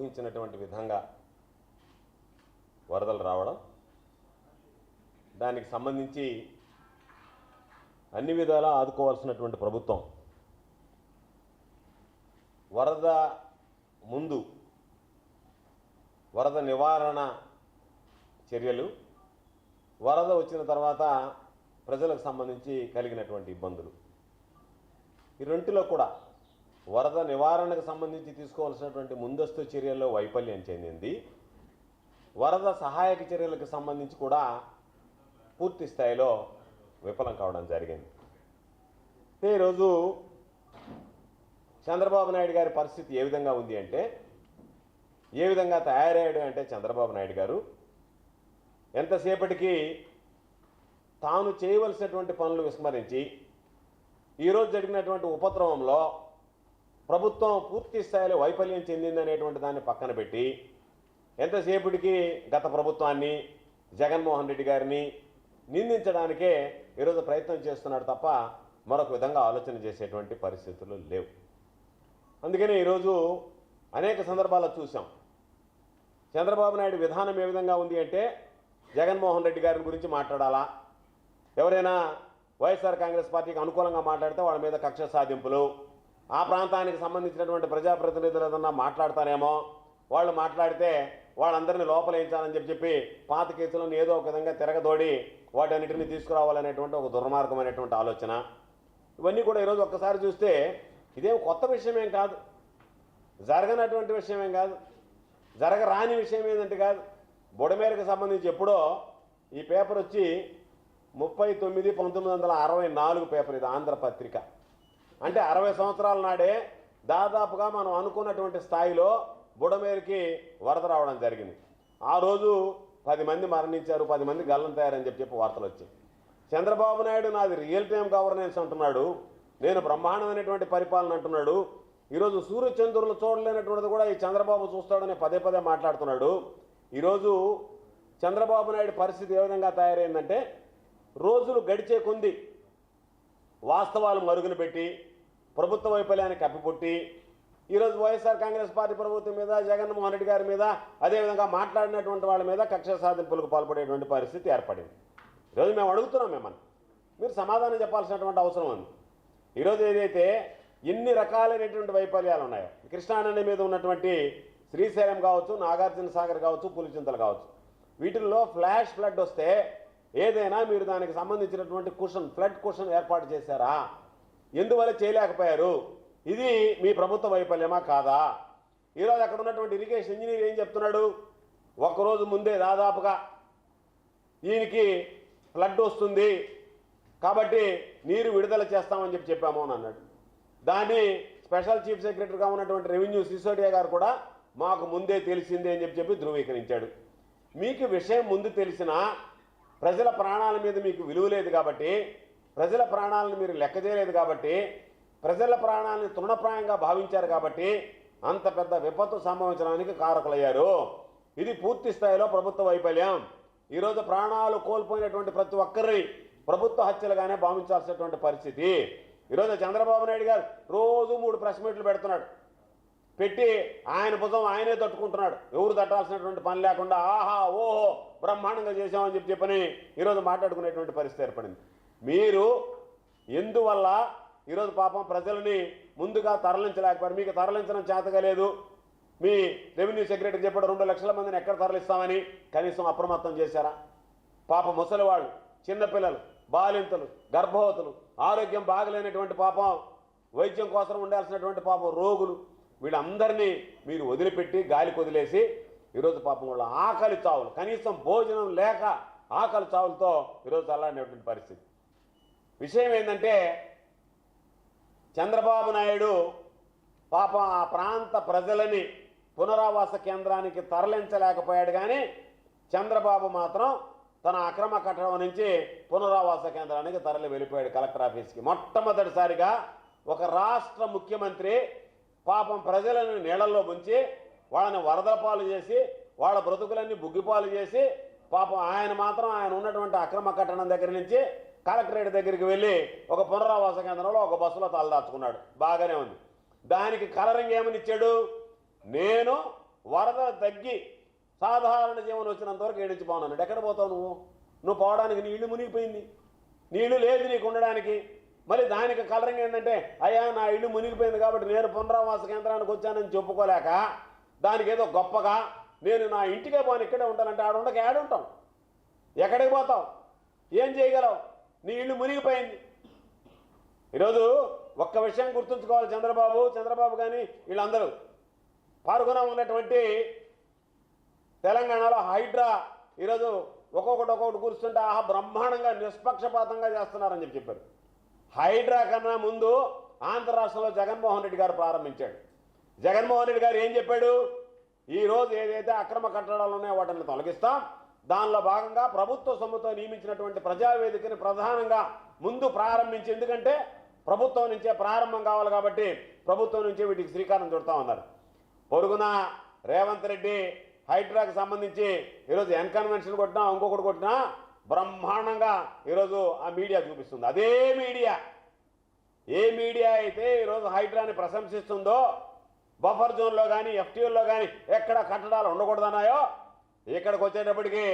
ఊహించినటువంటి విధంగా వరదలు రావడం, దానికి సంబంధించి అన్ని విధాలా ఆదుకోవాల్సినటువంటి ప్రభుత్వం వరద ముందు వరద నివారణ చర్యలు, వరద వచ్చిన తర్వాత ప్రజలకు సంబంధించి కలిగినటువంటి ఇబ్బందులు, ఈ రెంటిలో కూడా వరద నివారణకు సంబంధించి తీసుకోవాల్సినటువంటి ముందస్తు చర్యల్లో వైఫల్యం చెందింది. వరద సహాయక చర్యలకు సంబంధించి కూడా పూర్తి స్థాయిలో విఫలం కావడం జరిగింది. ఈరోజు చంద్రబాబు నాయుడు గారి పరిస్థితి ఏ విధంగా ఉంది అంటే, ఏ విధంగా తయారయ్యాడు అంటే, చంద్రబాబు నాయుడు గారు ఎంతసేపటికి తాను చేయవలసినటువంటి పనులు విస్మరించి ఈరోజు జరిగినటువంటి ఉపద్రవంలో ప్రభుత్వం పూర్తి స్థాయిలో వైఫల్యం చెందిందనేటువంటి దాన్ని పక్కన పెట్టి ఎంతసేపటికి గత ప్రభుత్వాన్ని, జగన్మోహన్ రెడ్డి గారిని నిందించడానికే ఈరోజు ప్రయత్నం చేస్తున్నాడు తప్ప మరొక విధంగా ఆలోచన చేసేటువంటి పరిస్థితులు లేవు. అందుకని ఈరోజు అనేక సందర్భాల్లో చూసాం చంద్రబాబు నాయుడు విధానం ఏ విధంగా ఉంది అంటే, జగన్మోహన్ రెడ్డి గారి గురించి మాట్లాడాలా, ఎవరైనా వైఎస్ఆర్ కాంగ్రెస్ పార్టీకి అనుకూలంగా మాట్లాడితే వాళ్ళ మీద కక్ష సాధింపులు, ఆ ప్రాంతానికి సంబంధించినటువంటి ప్రజాప్రతినిధులు ఏదన్నా మాట్లాడతారేమో, వాళ్ళు మాట్లాడితే వాళ్ళందరినీ లోపలేయించాలని చెప్పి పాత కేసులను ఏదో ఒక విధంగా తిరగదోడి వాటన్నిటిని తీసుకురావాలనేటువంటి ఒక దుర్మార్గమైనటువంటి ఆలోచన. ఇవన్నీ కూడా ఈరోజు ఒక్కసారి చూస్తే ఇదేం కొత్త విషయమేం కాదు, జరగనటువంటి విషయమేం కాదు, జరగరాని విషయం ఏంటంటే కాదు. బుడమేరకు సంబంధించి ఎప్పుడో ఈ పేపర్ వచ్చి 30/9/1964 పేపర్, ఇది ఆంధ్రపత్రిక. అంటే 60 సంవత్సరాల నాడే దాదాపుగా మనం అనుకున్నటువంటి స్థాయిలో బుడమేరుకి వరద రావడం జరిగింది. ఆ రోజు 10 మంది మరణించారు, 10 మంది గల్లంతయ్యారని చెప్పి వార్తలు వచ్చాయి. చంద్రబాబు నాయుడు నాది రియల్ టైం గవర్నెన్స్ అంటున్నాడు, నేను బ్రహ్మాండమైనటువంటి పరిపాలన అంటున్నాడు. ఈరోజు సూర్యచంద్రులు చూడలేనటువంటిది కూడా ఈ చంద్రబాబు చూస్తాడని పదే పదే మాట్లాడుతున్నాడు. ఈరోజు చంద్రబాబు నాయుడు పరిస్థితి ఏ విధంగా తయారైందంటే, రోజులు గడిచే కొంది వాస్తవాలు మరుగున పెట్టి ప్రభుత్వ వైఫల్యాన్ని కప్పిపుట్టి ఈరోజు వైఎస్ఆర్ కాంగ్రెస్ పార్టీ ప్రభుత్వం మీద, జగన్మోహన్ రెడ్డి గారి మీద, అదేవిధంగా మాట్లాడినటువంటి వాళ్ళ మీద కక్ష సాధింపులకు పాల్పడేటువంటి పరిస్థితి ఏర్పడింది. ఈరోజు మేము అడుగుతున్నాం, మిమ్మల్ని మీరు సమాధానం చెప్పాల్సినటువంటి అవసరం ఉంది. ఈరోజు ఏదైతే ఎన్ని రకాలైనటువంటి వైఫల్యాలు ఉన్నాయో, కృష్ణానది మీద ఉన్నటువంటి శ్రీశైలం కావచ్చు, నాగార్జున సాగర్ కావచ్చు, పులిచింతలు కావచ్చు, వీటిల్లో ఫ్లాష్ ఫ్లడ్ వస్తే ఏదైనా మీరు దానికి సంబంధించినటువంటి ఫ్లడ్ కుషన్ ఏర్పాటు చేశారా? ఎందువల్ల చేయలేకపోయారు? ఇది మీ ప్రభుత్వ వైఫల్యమా కాదా? ఈరోజు అక్కడ ఉన్నటువంటి ఇరిగేషన్ ఇంజనీర్ ఏం చెప్తున్నాడు, ఒకరోజు ముందే దాదాపుగా ఈయనకి ఫ్లడ్ వస్తుంది కాబట్టి నీరు విడుదల చేస్తామని చెప్పాము అని అన్నాడు. దాన్ని స్పెషల్ చీఫ్ సెక్రటరీగా ఉన్నటువంటి రెవెన్యూ సిసోడియా గారు కూడా మాకు ముందే తెలిసిందే అని చెప్పి ధృవీకరించాడు. మీకు విషయం ముందు తెలిసినా ప్రజల ప్రాణాల మీద మీకు విలువ లేదు కాబట్టి, ప్రజల ప్రాణాలను మీరు లెక్క చేయలేదు కాబట్టి, ప్రజల ప్రాణాలను తృణప్రాయంగా భావించారు కాబట్టి అంత పెద్ద విపత్తు సంభవించడానికి కారకులయ్యారు. ఇది పూర్తి స్థాయిలో ప్రభుత్వ వైఫల్యం. ఈరోజు ప్రాణాలు కోల్పోయినటువంటి ప్రతి ఒక్కరి ప్రభుత్వ హత్యలుగానే భావించాల్సినటువంటి పరిస్థితి. ఈరోజు చంద్రబాబు నాయుడు గారు రోజు 3 ప్రెస్ మీట్లు పెడుతున్నాడు, పెట్టి ఆయన భుజం ఆయనే తట్టుకుంటున్నాడు, ఎవరు తట్టాల్సినటువంటి పని లేకుండా ఆహా ఓహో బ్రహ్మాండంగా చేశామని చెప్పని ఈరోజు మాట్లాడుకునేటువంటి పరిస్థితి ఏర్పడింది. మీరు ఎందువల్ల ఈరోజు పాపం ప్రజలని ముందుగా తరలించలేకపోయారు? మీకు తరలించడం చేతగా లేదు. మీ రెవెన్యూ సెక్రటరీ చెప్పాడు 2 లక్షల మందిని ఎక్కడ తరలిస్తామని, కనీసం అప్రమత్తం చేశారా? పాప ముసలివాళ్ళు, చిన్నపిల్లలు, బాలింతలు, గర్భవతులు, ఆరోగ్యం బాగలేనటువంటి పాపం, వైద్యం కోసం ఉండాల్సినటువంటి పాపం రోగులు, వీళ్ళందరినీ మీరు వదిలిపెట్టి గాలికి వదిలేసి ఈరోజు పాపం వాళ్ళ ఆకలి చావులు, కనీసం భోజనం లేక ఆకలి చావులతో ఈరోజు చల్లాడినటువంటి పరిస్థితి. విషయం ఏంటంటే, చంద్రబాబు నాయుడు పాపం ఆ ప్రాంత ప్రజలని పునరావాస కేంద్రానికి తరలించలేకపోయాడు. కానీ చంద్రబాబు మాత్రం తన అక్రమ కట్టడం నుంచి పునరావాస కేంద్రానికి తరలి వెళ్ళిపోయాడు, కలెక్టర్ ఆఫీస్కి. మొట్టమొదటిసారిగా ఒక రాష్ట్ర ముఖ్యమంత్రి పాపం ప్రజలను నీళ్ళల్లో ముంచి వాళ్ళని వరదల పాలు చేసి వాళ్ళ బ్రతుకులన్నీ బుగ్గిపాలు చేసి పాపం ఆయన మాత్రం ఆయన ఉన్నటువంటి అక్రమ కట్టడం దగ్గర నుంచి కలెక్టరేట్ దగ్గరికి వెళ్ళి ఒక పునరావాస కేంద్రంలో ఒక బస్సులో తలదాచుకున్నాడు. బాగానే ఉంది. దానికి కలరింగ్ ఏమని ఇచ్చాడు, నేను వరద తగ్గి సాధారణ జీవనం వచ్చినంత వరకు ఏడించి పోనాడు. ఎక్కడ పోతావు నువ్వు పోవడానికి నీ ఇల్లు మునిగిపోయింది, నీళ్లు లేదు నీకు ఉండడానికి. మళ్ళీ దానికి కలరంగా ఏంటంటే అయ్యా నా ఇల్లు మునిగిపోయింది కాబట్టి నేను పునరావాస కేంద్రానికి వచ్చానని చెప్పుకోలేక దానికి ఏదో గొప్పగా నేను నా ఇంటికే పోను ఇక్కడే ఉంటానంటే ఆడుండక ఏడుంటాం, ఎక్కడికి పోతావు, ఏం చేయగలవు, నీ ఇల్లు మునిగిపోయింది. ఈరోజు ఒక్క విషయం గుర్తుంచుకోవాలి, చంద్రబాబు కానీ వీళ్ళందరూ పాల్గొన ఉన్నటువంటి తెలంగాణలో హైడ్రా ఈరోజు ఒక్కొక్కటి కూర్చుంటే ఆహా బ్రహ్మాండంగా నిష్పక్షపాతంగా చేస్తున్నారని చెప్పారు. హైడ్రా కన్నా ముందు ఆంధ్ర రాష్ట్రంలో జగన్మోహన్ రెడ్డి గారు ప్రారంభించాడు. జగన్మోహన్ రెడ్డి గారు ఏం చెప్పాడు, ఈరోజు ఏదైతే అక్రమ కట్టడాలు ఉన్నాయో వాటిని తొలగిస్తాం, దానిలో భాగంగా ప్రభుత్వ సొమ్ముతో నియమించినటువంటి ప్రజావేదికని ప్రధానంగా ముందు ప్రారంభించి, ఎందుకంటే ప్రభుత్వం నుంచే ప్రారంభం కావాలి కాబట్టి ప్రభుత్వం నుంచే వీటికి శ్రీకారం చుడతామన్నారు. పొరుగున రేవంత్ రెడ్డి హైడ్రాకి సంబంధించి ఈరోజు ఎన్కన్వెన్షన్ కొట్టినా ఇంకొకటి కొట్టినా బ్రహ్మాండంగా ఈరోజు ఆ మీడియా చూపిస్తుంది. అదే మీడియా ఏ మీడియా అయితే ఈరోజు హైడ్రాని ప్రశంసిస్తుందో, బఫర్ జోన్లో కానీ ఎఫ్టీఓల్లో కానీ ఎక్కడ కట్టడాలు ఉండకూడదన్నాయో, ఇక్కడికి వచ్చేటప్పటికి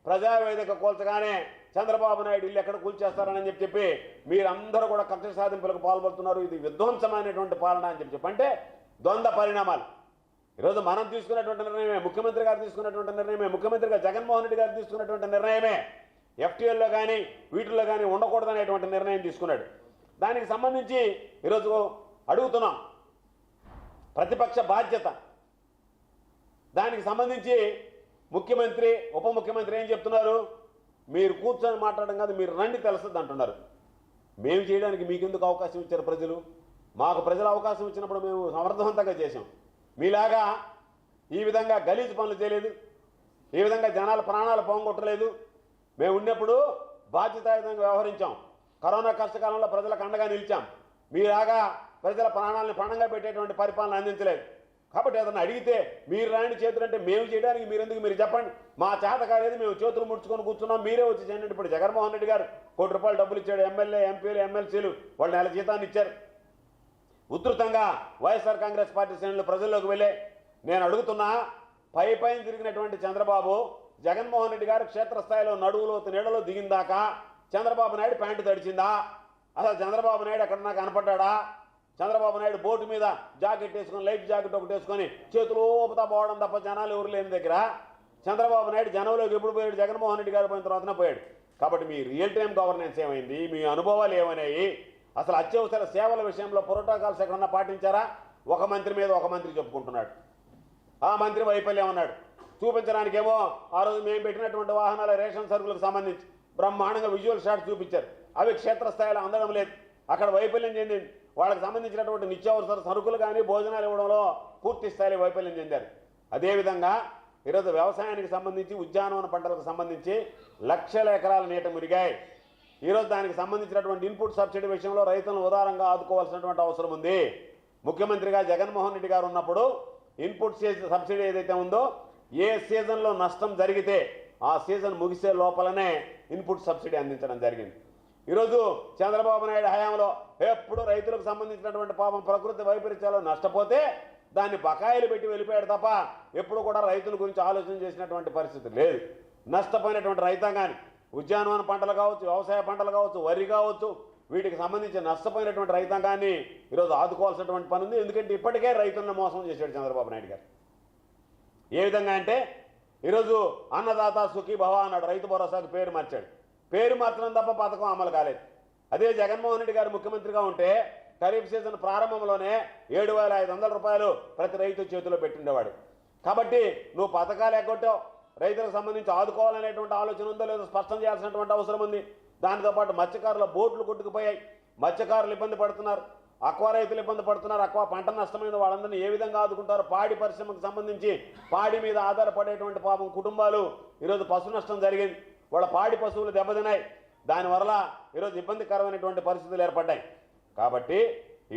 ప్రజావేదిక కూల్చగానే చంద్రబాబు నాయుడు ఇల్లు ఎక్కడ కూల్చేస్తారని చెప్పి మీరందరూ కూడా కక్ష సాధింపులకు పాల్పడుతున్నారు, ఇది విధ్వంసమైనటువంటి పాలన అని చెప్పి అంటే ద్వంద్వ పరిణామాలు. ఈరోజు మనం తీసుకున్నటువంటి నిర్ణయమే, ముఖ్యమంత్రి గారు తీసుకున్నటువంటి నిర్ణయమే, ముఖ్యమంత్రిగా జగన్మోహన్ రెడ్డి గారు తీసుకున్నటువంటి నిర్ణయమే ఎఫ్టీఎల్లో కానీ వీటిల్లో కానీ ఉండకూడదనేటువంటి నిర్ణయం తీసుకున్నాడు. దానికి సంబంధించి ఈరోజు అడుగుతున్నాం ప్రతిపక్ష బాధ్యత. దానికి సంబంధించి ముఖ్యమంత్రి ఉప ముఖ్యమంత్రి ఏం చెప్తున్నారు, మీరు కూర్చొని మాట్లాడడం కాదు, మీరు రండి తెలుస్తుంది అంటున్నారు. మేము చేయడానికి మీకెందుకు అవకాశం ఇచ్చారు ప్రజలు? మాకు ప్రజలు అవకాశం ఇచ్చినప్పుడు మేము సమర్థవంతంగా చేసాం. మీలాగా ఈ విధంగా గలీజు పనులు చేయలేదు, ఈ విధంగా జనాల ప్రాణాలు పోగొట్టలేదు. మేము ఉన్నప్పుడు బాధ్యతాయుతంగా వ్యవహరించాం, కరోనా కష్టకాలంలో ప్రజలకు అండగా నిలిచాం. మీలాగా ప్రజల ప్రాణాలను పణంగా పెట్టేటువంటి పరిపాలన అందించలేదు. కాబట్టి ఏదన్నా అడిగితే మీరు రాని చేతులు అంటే మేము చేయడానికి మీరు చెప్పండి, మా చేత కాలేదు, మేము చేతులు ముడుచుకొని కూర్చున్నాం, మీరే వచ్చి చేయండి. ఇప్పుడు జగన్మోహన్ రెడ్డి గారు ₹1 కోటి డబ్బులు ఇచ్చాడు, ఎమ్మెల్యే ఎంపీలు ఎమ్మెల్సీలు వాళ్ళు నెల జీతాన్ని ఇచ్చారు. ఉధృతంగా వైఎస్ఆర్ కాంగ్రెస్ పార్టీ శ్రేణులు ప్రజల్లోకి వెళ్ళే నేను అడుగుతున్నా, పైన తిరిగినటువంటి చంద్రబాబు జగన్మోహన్ రెడ్డి గారు క్షేత్రస్థాయిలో నడువులోతు నీడలో దిగిందాకా చంద్రబాబు నాయుడు ప్యాంటు తడిచిందా? అసలు చంద్రబాబు నాయుడు ఎక్కడన్నా కనపడ్డా? చంద్రబాబు నాయుడు బోటు మీద జాకెట్ వేసుకొని లైఫ్ జాకెట్ ఒకటి వేసుకొని చేతులు ఊపుతా పోవడం తప్ప జనాలు ఎవరు లేని దగ్గర చంద్రబాబు నాయుడు జనంలోకి ఎప్పుడు పోయాడు? జగన్మోహన్ రెడ్డి గారు పోయిన తర్వాతనే పోయాడు. కాబట్టి మీ రియల్ టైం గవర్నెన్స్ ఏమైంది? మీ అనుభవాలు ఏమన్నాయి? అసలు అత్యవసర సేవల విషయంలో ప్రోటోకాల్స్ ఎక్కడన్నా పాటించారా? ఒక మంత్రి మీద ఒక మంత్రి చెప్పుకుంటున్నాడు, ఆ మంత్రి వైఫల్యం అన్నాడు. చూపించడానికేమో ఆ రోజు మేము పెట్టినటువంటి వాహనాల రేషన్ సరుకులకు సంబంధించి బ్రహ్మాండంగా విజువల్ షాట్స్ చూపించారు. అవి క్షేత్రస్థాయిలో అందడం లేదు, అక్కడ వైఫల్యం చెందింది. వాళ్ళకి సంబంధించినటువంటి నిత్యావసర సరుకులు కానీ భోజనాలు ఇవ్వడంలో పూర్తి స్థాయిలో వైఫల్యం చెందారు. అదేవిధంగా ఈరోజు వ్యవసాయానికి సంబంధించి ఉద్యానవన పంటలకు సంబంధించి లక్షల ఎకరాల నీట మురిగాయి. ఈరోజు దానికి సంబంధించినటువంటి ఇన్పుట్ సబ్సిడీ విషయంలో రైతులను ఉదారంగా ఆదుకోవాల్సినటువంటి అవసరం ఉంది. ముఖ్యమంత్రిగా జగన్మోహన్ రెడ్డి గారు ఉన్నప్పుడు ఇన్పుట్ సబ్సిడీ ఏదైతే ఉందో, ఏ సీజన్లో నష్టం జరిగితే ఆ సీజన్ ముగిసే లోపలనే ఇన్పుట్ సబ్సిడీ అందించడం జరిగింది. ఈరోజు చంద్రబాబు నాయుడు హయాంలో ఎప్పుడు రైతులకు సంబంధించినటువంటి పాపం ప్రకృతి వైపరీత్యాలు నష్టపోతే దాన్ని బకాయిలు పెట్టి వెళ్ళిపోయాడు తప్ప ఎప్పుడు కూడా రైతుల గురించి ఆలోచన చేసినటువంటి పరిస్థితి లేదు. నష్టపోయినటువంటి రైతాంగాన్ని ఉద్యానవన పంటలు కావచ్చు, వ్యవసాయ పంటలు కావచ్చు, వరి కావచ్చు, వీటికి సంబంధించి నష్టపోయినటువంటి రైతాంగాన్ని ఈరోజు ఆదుకోవాల్సినటువంటి పని ఉంది. ఎందుకంటే ఇప్పటికే రైతులను మోసం చేశాడు చంద్రబాబు నాయుడు గారు. ఏ విధంగా అంటే ఈరోజు అన్నదాత సుఖీ భవ అన్నాడు, రైతు భరోసాకు పేరు మార్చాడు. పేరు మార్చడం తప్ప పథకం అమలు కాలేదు. అదే జగన్మోహన్ రెడ్డి గారు ముఖ్యమంత్రిగా ఉంటే ఖరీఫ్ సీజన్ ప్రారంభంలోనే ₹7,500 ప్రతి రైతు చేతిలో పెట్టిండేవాడు. కాబట్టి నువ్వు పథకాలు ఎగ్గొట్టావు, రైతులకు సంబంధించి ఆదుకోవాలనేటువంటి ఆలోచన ఉందో లేదో స్పష్టం చేయాల్సినటువంటి అవసరం ఉంది. దానితో పాటు మత్స్యకారుల బోట్లు కొట్టుకుపోయాయి, మత్స్యకారులు ఇబ్బంది పడుతున్నారు, అక్వా రైతులు ఇబ్బంది పడుతున్నారు. అక్వా పంట నష్టమైన వాళ్ళందరినీ ఏ విధంగా ఆదుకుంటారు? పాడి పరిశ్రమకు సంబంధించి పాడి మీద ఆధారపడేటువంటి పాపం కుటుంబాలు ఈరోజు పశు నష్టం జరిగింది, వాళ్ళ పాడి పశువులు దెబ్బతిన్నాయి. దానివల్ల ఈరోజు ఇబ్బందికరమైనటువంటి పరిస్థితులు ఏర్పడ్డాయి. కాబట్టి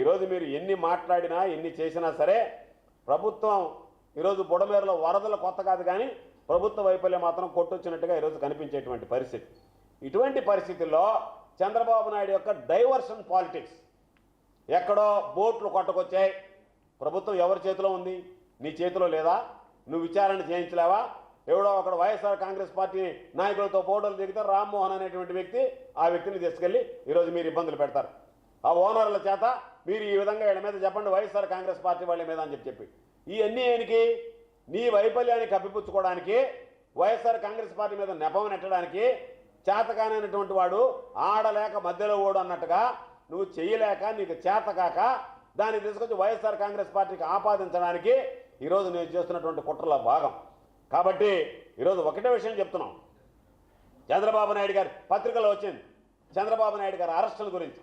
ఈరోజు మీరు ఎన్ని మాట్లాడినా ఎన్ని చేసినా సరే ప్రభుత్వం ఈరోజు బుడమేరులో వరదలు కొత్త కాదు, కానీ ప్రభుత్వ వైఫల్యం మాత్రం కొట్టొచ్చినట్టుగా ఈరోజు కనిపించేటువంటి పరిస్థితి. ఇటువంటి పరిస్థితుల్లో చంద్రబాబు నాయుడు యొక్క డైవర్షన్ పాలిటిక్స్, ఎక్కడో బోట్లు కొట్టకొచ్చాయి, ప్రభుత్వం ఎవరి చేతిలో ఉంది? నీ చేతిలో లేదా? నువ్వు విచారణ చేయించలేవా? ఎవడో ఒకడు వైఎస్ఆర్ కాంగ్రెస్ పార్టీ నాయకులతో ఫోటోలు దిగితే రామ్మోహన్ అనేటువంటి వ్యక్తి ఆ వ్యక్తిని తీసుకెళ్ళి ఈరోజు మీరు ఇబ్బందులు పెడతారు. ఆ ఓనర్ల చేత మీరు ఈ విధంగా వీళ్ళ మీద చెప్పండి వైఎస్ఆర్ కాంగ్రెస్ పార్టీ వాళ్ళ మీద అని చెప్పి ఇవన్నీ ఆయనకి నీ వైఫల్యాన్ని కప్పిపుచ్చుకోవడానికి, వైఎస్ఆర్ కాంగ్రెస్ పార్టీ మీద నెపం నెట్టడానికి చేతకానటువంటి వాడు ఆడలేక మధ్యలో ఓడు అన్నట్టుగా నువ్వు చెయ్యలేక నీకు చేతకాక దాన్ని తీసుకొచ్చి వైఎస్ఆర్ కాంగ్రెస్ పార్టీకి ఆపాదించడానికి ఈరోజు నేను చేస్తున్నటువంటి కుట్రల భాగం. కాబట్టి ఈరోజు ఒకటే విషయం చెప్తున్నాం. చంద్రబాబు నాయుడు గారి పత్రికలో వచ్చింది చంద్రబాబు నాయుడు గారి అరెస్టుల గురించి,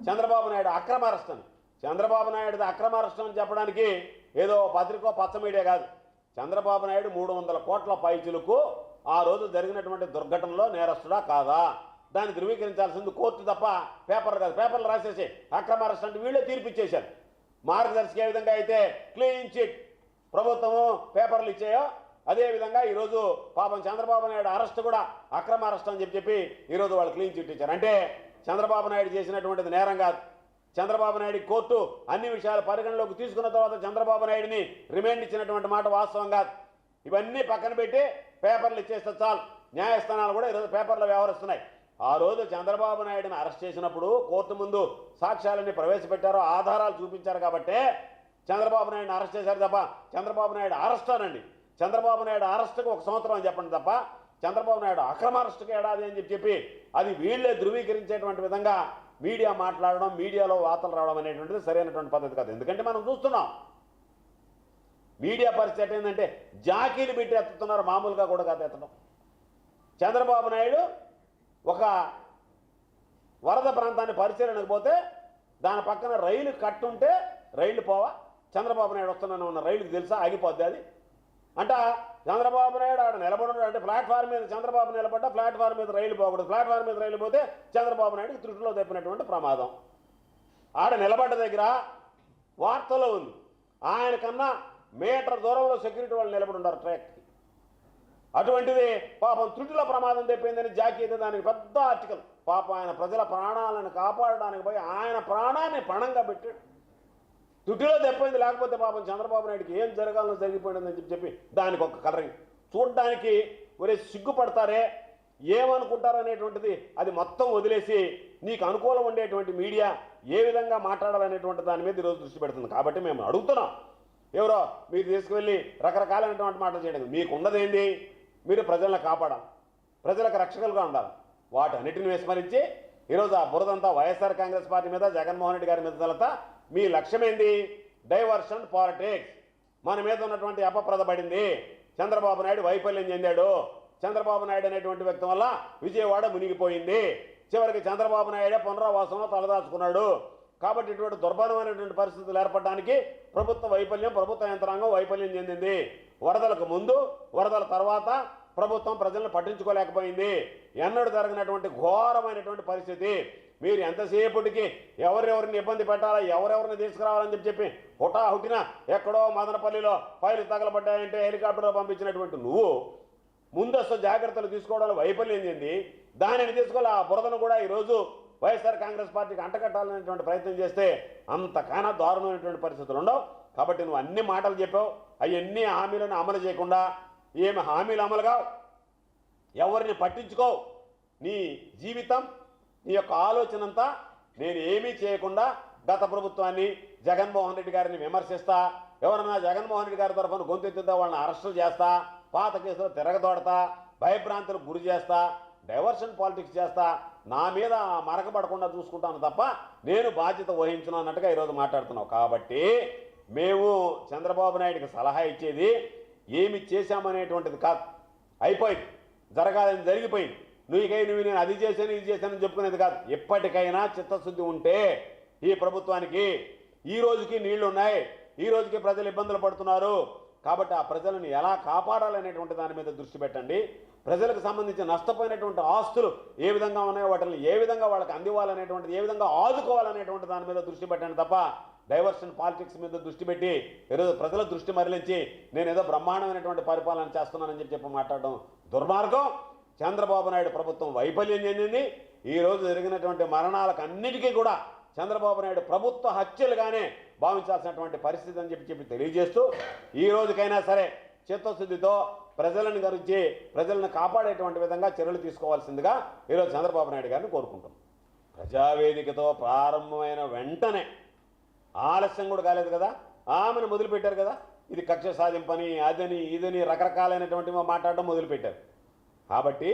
చంద్రబాబు నాయుడు అక్రమ అరెస్ట్ అని. చంద్రబాబు నాయుడు అక్రమ అరెస్ట్ అని చెప్పడానికి ఏదో పత్రిక పచ్చ మీడియా కాదు. చంద్రబాబు నాయుడు 300 కోట్ల పైచులకు ఆ రోజు జరిగినటువంటి దుర్ఘటనలో నేరస్తుడా కాదా దాన్ని ధృవీకరించాల్సింది కోర్టు తప్ప పేపర్ కాదు. పేపర్లు రాసేసి అక్రమ అరెస్ట్ అంటే వీళ్ళే తీర్పిచ్చేశారు. మార్గదర్శక ఏ విధంగా అయితే క్లీన్ చిట్ ప్రభుత్వము పేపర్లు ఇచ్చాయో అదేవిధంగా ఈరోజు పాపం చంద్రబాబు నాయుడు అరెస్ట్ కూడా అక్రమ అరెస్ట్ అని చెప్పి ఈరోజు వాళ్ళు క్లీన్ చిట్ ఇచ్చారు. అంటే చంద్రబాబు నాయుడు చేసినటువంటిది నేరం కాదు. చంద్రబాబు నాయుడు కోర్టు అన్ని విషయాలు పరిగణలోకి తీసుకున్న తర్వాత చంద్రబాబు నాయుడిని రిమాండ్ ఇచ్చినటువంటి మాట వాస్తవం కాదు. ఇవన్నీ పక్కన పెట్టి పేపర్లు ఇచ్చేస్తే చాలు. న్యాయస్థానాలు కూడా ఈరోజు పేపర్లు వ్యవహరిస్తున్నాయి. ఆ రోజు చంద్రబాబు నాయుడిని అరెస్ట్ చేసినప్పుడు కోర్టు ముందు సాక్ష్యాలన్నీ ప్రవేశపెట్టారు, ఆధారాలు చూపించారు. కాబట్టే చంద్రబాబు నాయుడిని అరెస్ట్ చేశారు తప్ప చంద్రబాబు నాయుడు అరెస్ట్ అనండి, చంద్రబాబు నాయుడు అరెస్టుకు 1 సంవత్సరం అని చెప్పండి తప్ప చంద్రబాబు నాయుడు అక్రమ అరెస్టుకు ఏడాది అని చెప్పి అది వీళ్ళే ధృవీకరించేటువంటి విధంగా మీడియా మాట్లాడడం, మీడియాలో వార్తలు రావడం అనేటువంటిది సరైనటువంటి పద్ధతి కాదు. ఎందుకంటే మనం చూస్తున్నాం మీడియా పరిస్థితి ఏంటంటే జాకీలు పెట్టి ఎత్తుతున్నారు, మామూలుగా కూడా కాదు ఎత్తడం. చంద్రబాబు నాయుడు ఒక వరద ప్రాంతాన్ని పరిశీలనకు పోతే దాని పక్కన రైలు కట్టుంటే రైలు పోవా, చంద్రబాబు నాయుడు వస్తున్నాను ఉన్న రైలుకి తెలుసా ఆగిపోద్ది అది అంట. చంద్రబాబు నాయుడు ఆడ నిలబడి అంటే ప్లాట్ఫామ్ మీద చంద్రబాబు నిలబడ్డా ప్లాట్ఫామ్ మీద రైలు పోకూడదు, ప్లాట్ఫామ్ మీద రైలు పోతే చంద్రబాబు నాయుడుకి త్రుటిలో తప్పినటువంటి ప్రమాదం. ఆడ నిలబడ్డ దగ్గర వార్తలో ఉంది ఆయన కన్నా మీటర్ దూరంలో సెక్యూరిటీ వాళ్ళు నిలబడి ఉన్నారు ట్రాక్కి. అటువంటిది పాపం త్రుటిలో ప్రమాదం తెప్పిందని జాకీ అయితే దానికి పెద్ద ఆర్టికల్. పాపం ఆయన ప్రజల ప్రాణాలను కాపాడడానికి పోయి ఆయన ప్రాణాన్ని పణంగా పెట్టాడు. త్రుటిలో తెప్పింది, లేకపోతే పాపం చంద్రబాబు నాయుడికి ఏం జరగాలో జరిగిపోయిందని చెప్పి దానికి ఒక కలరింగ్ చూడడానికి ఒరే సిగ్గుపడతారే ఏమనుకుంటారు అనేటువంటిది అది మొత్తం వదిలేసి నీకు అనుకూలం ఉండేటువంటి మీడియా ఏ విధంగా మాట్లాడాలనేటువంటి దాని మీద ఈరోజు దృష్టి పెడుతుంది. కాబట్టి మేము అడుగుతున్నాం, ఎవరో మీరు తీసుకువెళ్ళి రకరకాలైనటువంటి మాటలు చేయడం మీకు ఉన్నదేంటి? మీరు ప్రజలను కాపాడాలి, ప్రజలకు రక్షకులుగా ఉండాలి. వాటన్నిటిని విస్మరించి ఈరోజు ఆ బురదంతా వైఎస్ఆర్ కాంగ్రెస్ పార్టీ మీద జగన్మోహన్ రెడ్డి గారి మీద తలతా మీ లక్ష్యం ఏంది? Diversion politics. మన మీద ఉన్నటువంటి అపప్రద పడింది, చంద్రబాబు నాయుడు వైఫల్యం చెందాడు, చంద్రబాబు నాయుడు అనేటువంటి వ్యక్తి వల్ల విజయవాడ మునిగిపోయింది, చివరికి చంద్రబాబు నాయుడే పునరావాసంలో తలదాచుకున్నాడు. కాబట్టి ఇటువంటి దుర్భరమైనటువంటి పరిస్థితులు ఏర్పడడానికి ప్రభుత్వ వైఫల్యం, ప్రభుత్వ యంత్రాంగం వైఫల్యం చెందింది. వరదలకు ముందు వరదల తర్వాత ప్రభుత్వం ప్రజలను పట్టించుకోలేకపోయింది. ఎన్నడూ జరగినటువంటి ఘోరమైనటువంటి పరిస్థితి. మీరు ఎంతసేపటికి ఎవరెవరిని ఇబ్బంది పెట్టాలా, ఎవరెవరిని తీసుకురావాలని చెప్పి హుటాహుటిన ఎక్కడో మదనపల్లిలో ఫైలు తగలబడ్డాయంటే హెలికాప్టర్లో పంపించినటువంటి నువ్వు ముందస్తు జాగ్రత్తలు తీసుకోవడంలో వైఫల్యం చెంది దానిని తీసుకోవాలి. ఆ బురదను కూడా ఈరోజు వైఎస్ఆర్ కాంగ్రెస్ పార్టీకి అంటకట్టాలనేటువంటి ప్రయత్నం చేస్తే అంతకన్నా దారుణమైనటువంటి పరిస్థితులు ఉండవు. కాబట్టి నువ్వు అన్ని మాటలు చెప్పావు, అవన్నీ హామీలను అమలు చేయకుండా ఏమి హామీలు అమలు కావు, ఎవరిని పట్టించుకో. నీ జీవితం, నీ యొక్క ఆలోచన అంతా నేను ఏమీ చేయకుండా గత ప్రభుత్వాన్ని, జగన్మోహన్ రెడ్డి గారిని విమర్శిస్తా, ఎవరన్నా జగన్మోహన్ రెడ్డి గారి తరఫున గొంతెత్తుతా వాళ్ళని అరెస్టులు చేస్తా, పాత కేసులు తిరగదోడతా, భయభ్రాంతులకు గురి చేస్తా, డైవర్షన్ పాలిటిక్స్ చేస్తా, నా మీద మరకబడకుండా చూసుకుంటాను తప్ప నేను బాధ్యత వహించను అన్నట్టుగా ఈరోజు మాట్లాడుతున్నావు. కాబట్టి మేము చంద్రబాబు నాయుడికి సలహా ఇచ్చేది ఏమి చేశామనేటువంటిది కాదు. అయిపోయింది, జరగాలని జరిగిపోయింది. నువ్వు నేను అది చేశాను ఇది చేశానని చెప్పుకునేది కాదు. ఎప్పటికైనా చిత్తశుద్ధి ఉంటే ఈ ప్రభుత్వానికి ఈ రోజుకి నీళ్లు ఉన్నాయి, ఈ రోజుకి ప్రజలు ఇబ్బందులు పడుతున్నారు. కాబట్టి ఆ ప్రజలను ఎలా కాపాడాలనేటువంటి దాని మీద దృష్టి పెట్టండి. ప్రజలకు సంబంధించిన నష్టపోయినటువంటి ఆస్తులు ఏ విధంగా ఉన్నాయో వాటిని ఏ విధంగా వాళ్ళకి అందివ్వాలనేటువంటిది, ఏ విధంగా ఆదుకోవాలనేటువంటి దాని మీద దృష్టి పెట్టండి తప్ప డైవర్షన్ పాలిటిక్స్ మీద దృష్టి పెట్టి ఈరోజు ప్రజల దృష్టి మరలించి నేను ఏదో బ్రహ్మాండమైనటువంటి పరిపాలన చేస్తున్నానని చెప్పి మాట్లాడడం దుర్మార్గం. చంద్రబాబు నాయుడు ప్రభుత్వం వైఫల్యం చెందింది. ఈరోజు జరిగినటువంటి మరణాలకు అన్నిటికీ కూడా చంద్రబాబు నాయుడు ప్రభుత్వ హత్యలుగానే భావించాల్సినటువంటి పరిస్థితి అని చెప్పి తెలియజేస్తూ ఈ రోజుకైనా సరే చిత్తశుద్ధితో ప్రజలను గురించి ప్రజలను కాపాడేటువంటి విధంగా చర్యలు తీసుకోవాల్సిందిగా ఈరోజు చంద్రబాబు నాయుడు గారిని కోరుకుంటున్నాం. ప్రజావేదికతో ప్రారంభమైన వెంటనే ఆలస్యం కూడా కాలేదు కదా, ఆమెను మొదలుపెట్టారు కదా. ఇది కక్ష సాధింపని అదని ఇదని రకరకాలైనటువంటివి మాట్లాడడం మొదలుపెట్టారు. కాబట్టి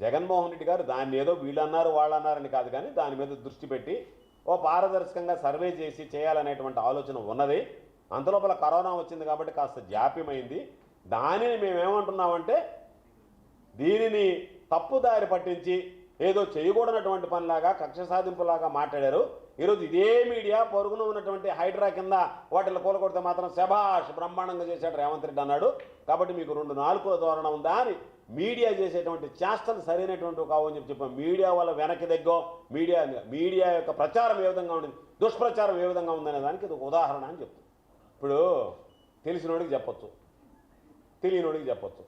జగన్మోహన్ రెడ్డి గారు దాన్ని ఏదో వీళ్ళు అన్నారు వాళ్ళు అన్నారని కాదు, కానీ దాని మీద దృష్టి పెట్టి ఓ పారదర్శకంగా సర్వే చేసి చేయాలనేటువంటి ఆలోచన ఉన్నది. అంతలోపల కరోనా వచ్చింది కాబట్టి కాస్త జాప్యమైంది. దానిని మేమేమంటున్నామంటే దీనిని తప్పుదారి పట్టించి ఏదో చేయకూడనటువంటి పనిలాగా కక్ష సాధింపులాగా మాట్లాడారు. ఈరోజు ఇదే మీడియా పొరుగున ఉన్నటువంటి హైడ్రా కింద వాటిని కూలగొడితే మాత్రం శభాష్ బ్రహ్మాండంగా చేశాడు రేవంత్ రెడ్డి అన్నాడు. కాబట్టి మీకు 2 నాలుకల ధోరణి ఉందా అని మీడియా చేసేటువంటి చేష్టలు సరైనటువంటి కావు అని చెప్పాం. మీడియా వల్ల వెనక్కి దగ్గో మీడియా యొక్క ప్రచారం ఏ విధంగా ఉంది, దుష్ప్రచారం ఏ విధంగా ఉందనే దానికి ఇది ఒక ఉదాహరణ అని చెప్తాం. ఇప్పుడు తెలిసినోడికి చెప్పొచ్చు, తెలియనోడికి చెప్పొచ్చు.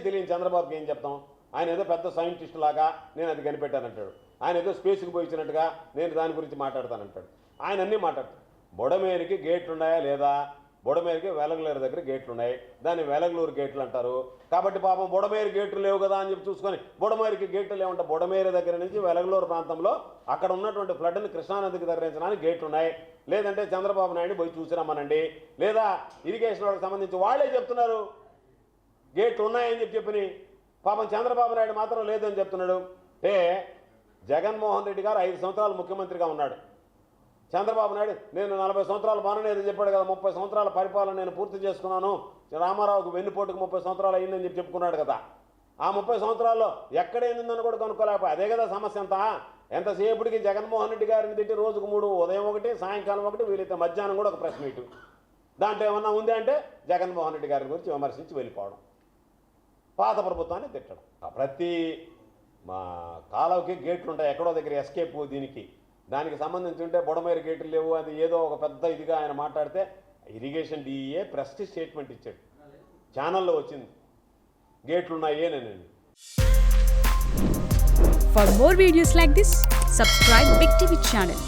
తెలియని చంద్రబాబుకి ఏం చెప్తాం? ఆయన ఏదో పెద్ద సైంటిస్ట్ లాగా నేను అది కనిపెట్టానంటాడు. ఆయన ఏదో స్పేస్కి పోయి ఇచ్చినట్టుగా నేను దాని గురించి మాట్లాడతానంటాడు. ఆయన అన్నీ మాట్లాడతాడు. బుడమేరుకి గేట్లు ఉన్నాయా లేదా? బుడమేరుకి వెలగలేరు దగ్గర గేట్లు ఉన్నాయి, దాన్ని వెలగలూరు గేట్లు అంటారు. కాబట్టి పాపం బుడమేరు గేట్లు లేవు కదా అని చెప్పి చూసుకొని బుడమేరుకి గేట్లు లేవంటే బుడమేరు దగ్గర నుంచి వెలగలూరు ప్రాంతంలో అక్కడ ఉన్నటువంటి ఫ్లడ్ని కృష్ణానదికి తరలించడానికి గేట్లు ఉన్నాయి. లేదంటే చంద్రబాబు నాయుడు పోయి చూసిరమ్మనండి. లేదా ఇరిగేషన్ వాళ్ళకి సంబంధించి వాళ్ళే చెప్తున్నారు గేట్లు ఉన్నాయని చెప్పని. పాపం చంద్రబాబు నాయుడు మాత్రం లేదని చెప్తున్నాడు. జగన్మోహన్ రెడ్డి గారు 5 సంవత్సరాలు ముఖ్యమంత్రిగా ఉన్నాడు. చంద్రబాబు నాయుడు నేను 40 సంవత్సరాలు బాగానే చెప్పాడు కదా, 30 సంవత్సరాల పరిపాలన నేను పూర్తి చేసుకున్నాను, రామారావుకు వెన్నుపోటుకు 30 సంవత్సరాలు అయిందని చెప్పి చెప్పుకున్నాడు కదా. ఆ 30 సంవత్సరాల్లో ఎక్కడైందని కూడా కనుక్కోలేకపోయి. అదే కదా సమస్య అంతా. ఎంతసేపటికి జగన్మోహన్ రెడ్డి గారిని తిట్టి రోజుకు 3, ఉదయం 1, సాయంకాలం 1, వీలైతే మధ్యాహ్నం కూడా ఒక ప్రెస్ మీటు. దాంట్లో ఏమన్నా ఉంది అంటే జగన్మోహన్ రెడ్డి గారి గురించి విమర్శించి వెళ్ళిపోవడం, పాత ప్రభుత్వాన్ని తిట్టడం. ప్రతి మా కాలువకి గేట్లు ఉంటాయి, ఎక్కడో దగ్గర ఎస్కేప్ దీనికి దానికి సంబంధించి ఉంటే బుడమేరు గేట్లు లేవు, అది ఏదో ఒక పెద్ద ఇదిగా ఆయన మాట్లాడితే ఇరిగేషన్ డిఈఏ ప్రెస్ స్టేట్మెంట్ ఇచ్చాడు, ఛానల్లో వచ్చింది గేట్లు ఉన్నాయేనండి. For more videos like this, subscribe Big TV channel.